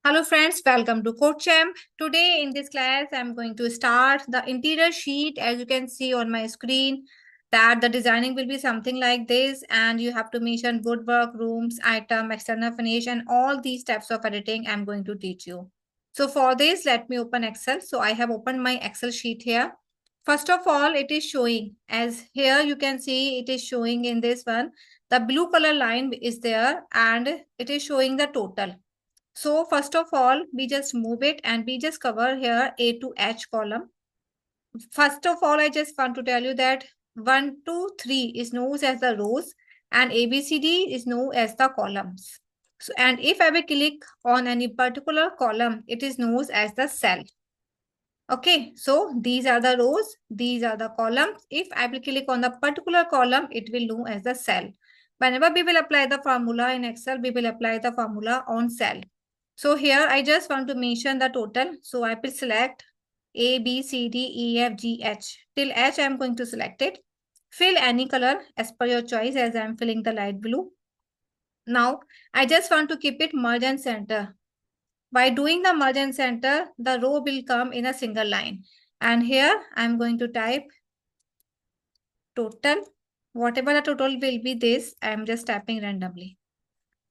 Hello friends, welcome to CodeChamp. Today in this class, I'm going to start the interior sheet. As you can see on my screen, that the designing will be something like this, and you have to mention woodwork, rooms, item, external finish, and all these types of editing I'm going to teach you. So for this, let me open Excel. So I have opened my Excel sheet here. First of all, it is showing, as here you can see, it is showing in this one, the blue color line is there and it is showing the total. So first of all, we just move it and we just cover here A to H column. First of all, I just want to tell you that 1, 2, 3 is known as the rows and ABCD is known as the columns. So, and if I will click on any particular column, it is known as the cell. Okay, so these are the rows, these are the columns. If I will click on the particular column, it will know as the cell. Whenever we will apply the formula in Excel, we will apply the formula on cell. So here I just want to mention the total. So I will select A, B, C, D, E, F, G, H. Till H I am going to select it. Fill any color as per your choice, as I am filling the light blue. Now I just want to keep it merge and center. By doing the merge and center, the row will come in a single line. And here I'm going to type total. Whatever the total will be this, I'm just typing randomly.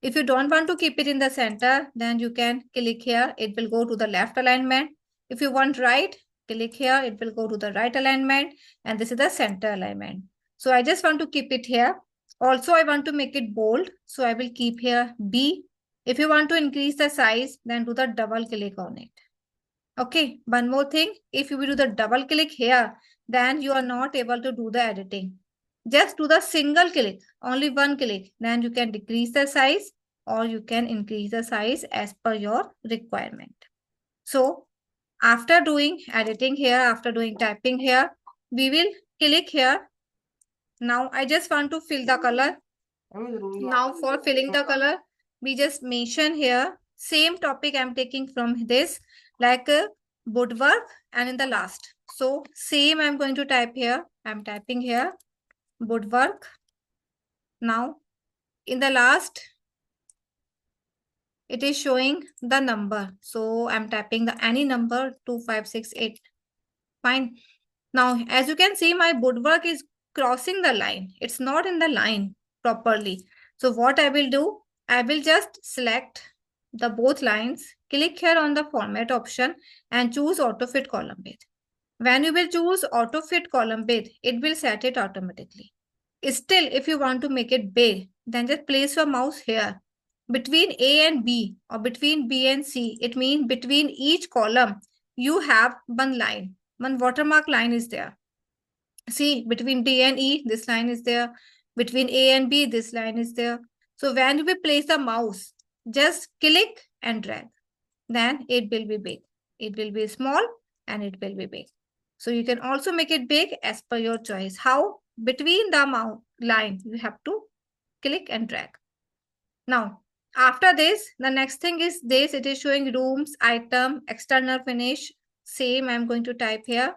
If you don't want to keep it in the center, then you can click here. It will go to the left alignment. If you want right, click here. It will go to the right alignment. And this is the center alignment. So I just want to keep it here. Also, I want to make it bold. So I will keep here B. If you want to increase the size, then do the double click on it. Okay, one more thing. If you will do the double click here, then you are not able to do the editing. Just do the single click, only one click. Then you can decrease the size or you can increase the size as per your requirement. So after doing editing here, after doing typing here, we will click here. Now I just want to fill the color. Now for filling the color, we just mention here, same topic I'm taking from this, like woodwork and in the last. So same I'm going to type here. I'm typing here woodwork. Now in the last, it is showing the number. So I'm typing the any number 2568. Fine. Now, as you can see, my woodwork is crossing the line. It's not in the line properly. So what I will do, I will just select the both lines, click here on the format option and choose auto fit column width. When you will choose auto fit column width, it will set it automatically. Still, if you want to make it big, then just place your mouse here. Between A and B or between B and C, it means between each column, you have one line. One watermark line is there. See, between D and E, this line is there. Between A and B, this line is there. So when you will place the mouse, just click and drag. Then it will be big. It will be small and it will be big. So you can also make it big as per your choice. How? Between the mouse line, you have to click and drag. Now, after this, the next thing is this. It is showing rooms, item, external finish. Same, I'm going to type here.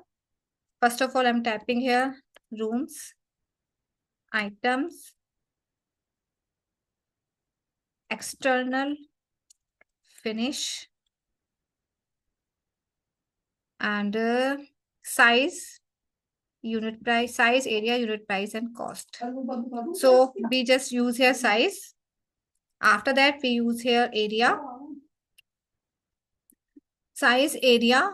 First of all, I'm typing here rooms, items, external finish, and size, unit price, size, area, unit price, and cost. So we just use here size. After that, we use here area. Size, area.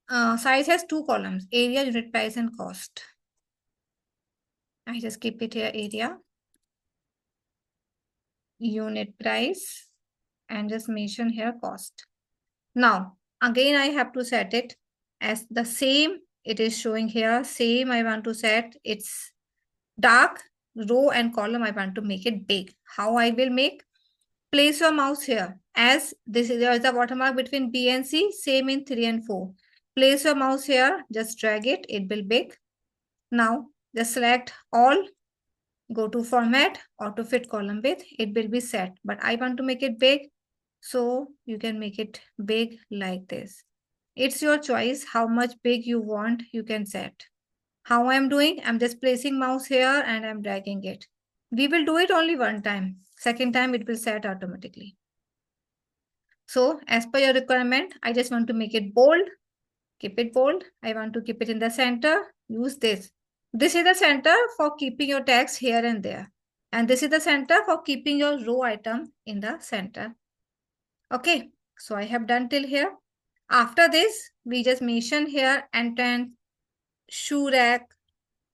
Size has two columns, area, unit price, and cost. I just keep it here area, unit price, and just mention here cost. Now, again, I have to set it as the same. It is showing here, same I want to set. It's dark, row and column, I want to make it big. How I will make? Place your mouse here. As this is, there is a watermark between B and C, same in 3 and 4. Place your mouse here, just drag it, it will big. Now, just select all, go to format, auto fit column width, it will be set. But I want to make it big, so you can make it big like this. It's your choice how much big you want, you can set. How I'm doing, I'm just placing mouse here and I'm dragging it. We will do it only one time. Second time it will set automatically. So as per your requirement, I just want to make it bold. Keep it bold. I want to keep it in the center. Use this. This is the center for keeping your text here and there. And this is the center for keeping your row item in the center. Okay, so I have done till here. After this, we just mention here entrance, shoe rack.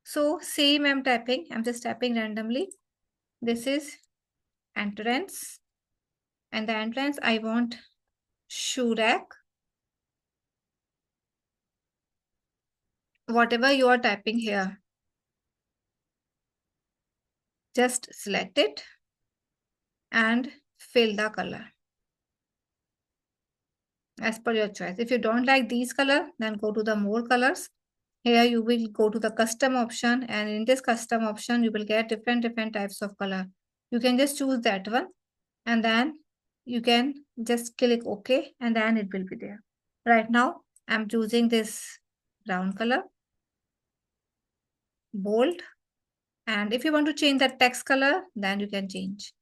So same I'm typing. I'm just typing randomly. This is entrance. And the entrance, I want shoe rack. Whatever you are typing here, just select it and fill the color as per your choice. If you don't like these color, then go to the more colors. Here you will go to the custom option, and in this custom option, you will get different types of color. You can just choose that one, and then you can just click OK, and then it will be there. Right now, I'm choosing this brown color, bold. And if you want to change the text color, then you can change.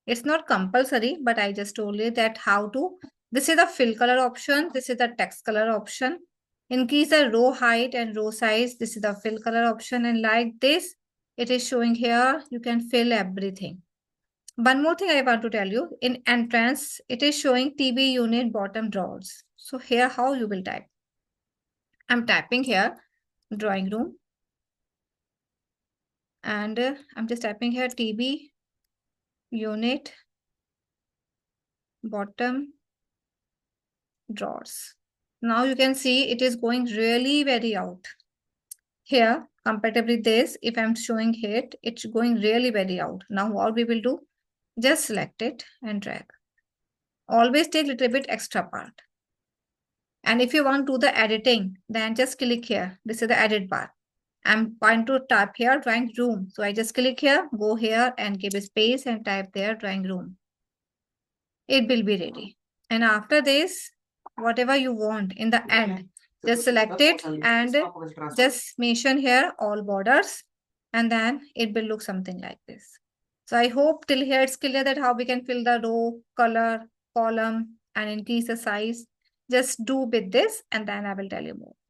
It's not compulsory, but I just told you that how to. This is the fill color option. This is the text color option. Increase the row height and row size. This is the fill color option. And like this, it is showing here, you can fill everything. One more thing I want to tell you, in entrance, it is showing TB unit bottom drawers. So here, how you will type. I'm typing here, drawing room. And I'm just typing here TB unit bottom drawers. Now you can see it is going really very out. Here, comparatively this, if I'm showing it, it's going really very out. Now what we will do, just select it and drag. Always take a little bit extra part. And if you want to do the editing, then just click here. This is the edit bar. I'm going to type here drawing room. So I just click here, go here and give a space and type there drawing room. It will be ready. And after this, whatever you want in the end, just select it and just mention here all borders, and then it will look something like this. So I hope till here it's clear that how we can fill the row, color, column, and increase the size. Just do with this, and then I will tell you more.